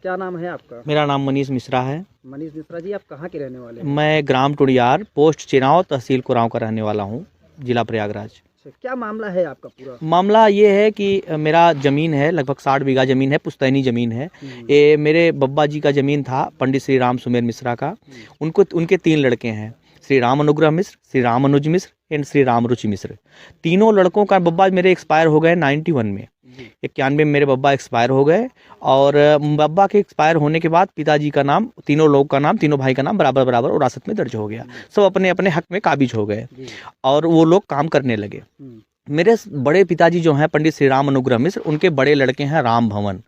क्या नाम है आपका? मेरा नाम मनीष मिश्रा है। मनीष मिश्रा जी, आप कहाँ के रहने वाले हैं? मैं ग्राम टुडियार, पोस्ट चिनाव, तहसील कुरांव का रहने वाला हूँ, जिला प्रयागराज। अच्छा, क्या मामला है आपका पूरा? मामला ये है कि मेरा ज़मीन है, लगभग 60 बीघा ज़मीन है, पुश्तैनी ज़मीन है। ये मेरे बब्बा जी का ज़मीन था, पंडित श्री राम सुमेर मिश्रा का। उनके 3 लड़के हैं, श्री राम अनुग्रह मिश्र, श्री राम अनुज मिश्र एंड श्री राम रुचि मिश्र। तीनों लड़कों का बब्बा मेरे एक्सपायर हो गए 91 में। 91 में मेरे बब्बा एक्सपायर हो गए और बब्बा के एक्सपायर होने के बाद पिताजी का नाम, तीनों लोग का नाम, तीनों भाई का नाम बराबर बराबर विरासत में दर्ज हो गया। सब अपने अपने हक में काबिज हो गए और वो लोग काम करने लगे। मेरे बड़े पिताजी जो हैं पंडित श्री राम अनुग्रह मिश्र, उनके बड़े लड़के हैं राम भवन,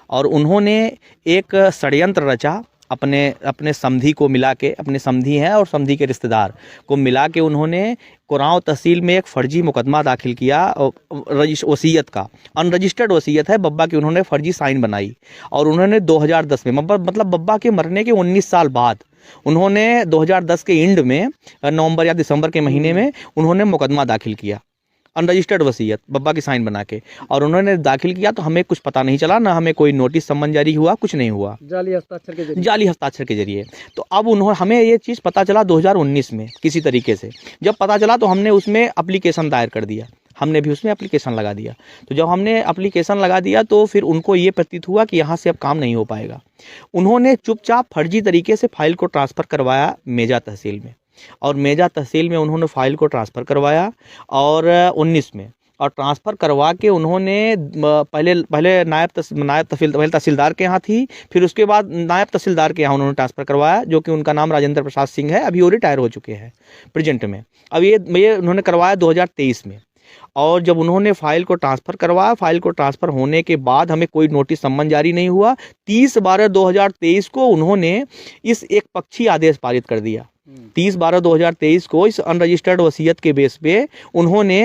और उन्होंने एक षड्यंत्र रचा। अपने समधी को मिला के, अपने समधी हैं और समधी के रिश्तेदार को मिला के उन्होंने कुरांव तहसील में एक फर्जी मुकदमा दाखिल किया। वसीयत का अनरजिस्टर्ड वसीयत है बब्बा की, उन्होंने फर्जी साइन बनाई और उन्होंने 2010 में, मतलब बब्बा के मरने के 19 साल बाद उन्होंने 2010 के एंड में, नवंबर या दिसंबर के महीने में उन्होंने मुकदमा दाखिल किया, अनरजिस्टर्ड वसीयत बब्बा की साइन बना के। और उन्होंने दाखिल किया तो हमें कुछ पता नहीं चला, ना हमें कोई नोटिस सम्मन जारी हुआ, कुछ नहीं हुआ, जाली हस्ताक्षर के जरिए। जाली हस्ताक्षर के जरिए। तो अब हमें ये चीज़ पता चला 2019 में किसी तरीके से। जब पता चला तो हमने उसमें एप्लीकेशन दायर कर दिया, हमने भी उसमें एप्लीकेशन लगा दिया। तो जब हमने एप्लीकेशन लगा दिया तो फिर उनको ये प्रतीत हुआ कि यहाँ से अब काम नहीं हो पाएगा। उन्होंने चुपचाप फर्जी तरीके से फाइल को ट्रांसफ़र करवाया मेजा तहसील में, और मेजा तहसील में उन्होंने फाइल को ट्रांसफ़र करवाया और 19 में, और ट्रांसफ़र करवा के उन्होंने पहले नायब तहसीलदार के यहाँ थी, फिर उसके बाद नायब तहसीलदार के यहाँ उन्होंने ट्रांसफ़र करवाया, जो कि उनका नाम राजेंद्र प्रसाद सिंह है। अभी वो रिटायर हो चुके हैं प्रेजेंट में। अब ये उन्होंने करवाया 2023 में। और जब उन्होंने फाइल को ट्रांसफ़र करवाया, फाइल को ट्रांसफ़र होने के बाद हमें कोई नोटिस सम्मन जारी नहीं हुआ। 30/12/2023 को उन्होंने इस एक पक्षी आदेश पारित कर दिया। 30/12/2023 को इस अनरजिस्टर्ड वसीयत के बेस पे उन्होंने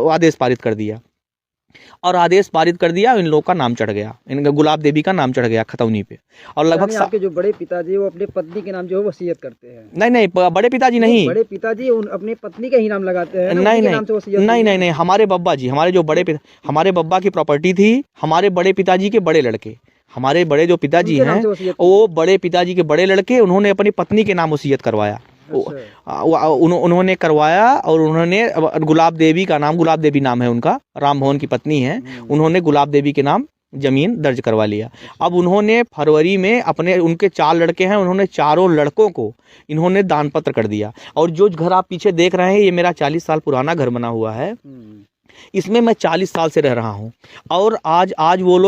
आदेश पारित कर दिया, और आदेश पारित कर दिया। इन लोगों का नाम चढ़ गया, इनका गुलाब देवी का नाम चढ़ गया खतौनी पे। और लगभग आपके जो बड़े पिताजी वो अपने पत्नी के नाम जो है वसीयत करते हैं? नहीं, बड़े पिताजी नहीं, बड़े पिताजी अपने पत्नी का ही नाम लगाते हैं। नहीं, हमारे बब्बा जी, हमारे जो हमारे बब्बा की प्रॉपर्टी थी, हमारे बड़े पिताजी के बड़े लड़के, हमारे बड़े जो पिताजी हैं, वो बड़े पिताजी के बड़े लड़के, उन्होंने अपनी पत्नी के नाम वसीयत करवाया। उन्होंने करवाया और उन्होंने गुलाब देवी का नाम, गुलाब देवी नाम है उनका, राम भवन की पत्नी है, उन्होंने गुलाब देवी के नाम जमीन दर्ज करवा लिया। अब उन्होंने फरवरी में उनके 4 लड़के हैं, उन्होंने चारों लड़कों को इन्होंने दान पत्र कर दिया। और जो घर आप पीछे देख रहे हैं, ये मेरा 40 साल पुराना घर बना हुआ है, इसमें मैं 40 साल से रह रहा हूँ। और आज वो लोग